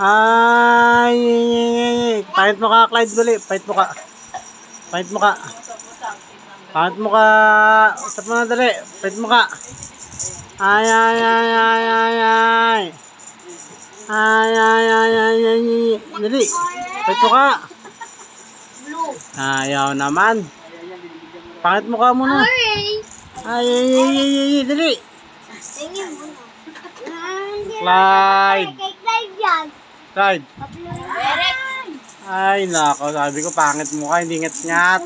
Ay, pahit mo ka, Clyde, dali. Pahit mo ka. Pahit mo ka. Pahit mo ka. Usap mo na, dali. Pahit mo ka. Ay, ay, ay, ay, ay, ay. Ay, ay, ay, ay, ay. Dali. Pahit mo ka. Ayaw naman. Pahit mo ka muna. Ay, ay, ay, ay, ay. Dali. Clyde. Clyde. Ay, nako. Sabi ko, pangit mo ka. Hindi ngat-ngat.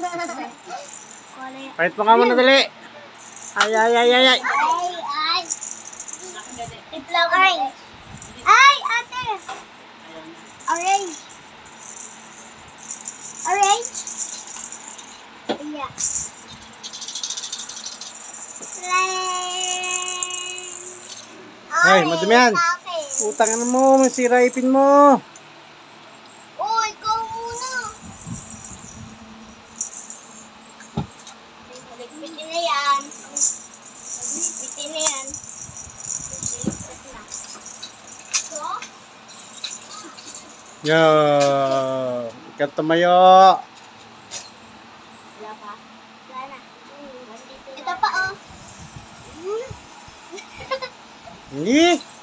Pahit mo ka muna, dali. Ay, ay, ay, ay, ay. Ay, ate. Orange. Orange? Yeah. Ay, madumi yan. Utang na mo. Masira ipin mo. Oh, ikaw muna. Ligpitin na yan. Ligpitin na yan. So? Yo. Ikat tumayo. Wala pa? Wala na. Ito pa, oh. Hindi.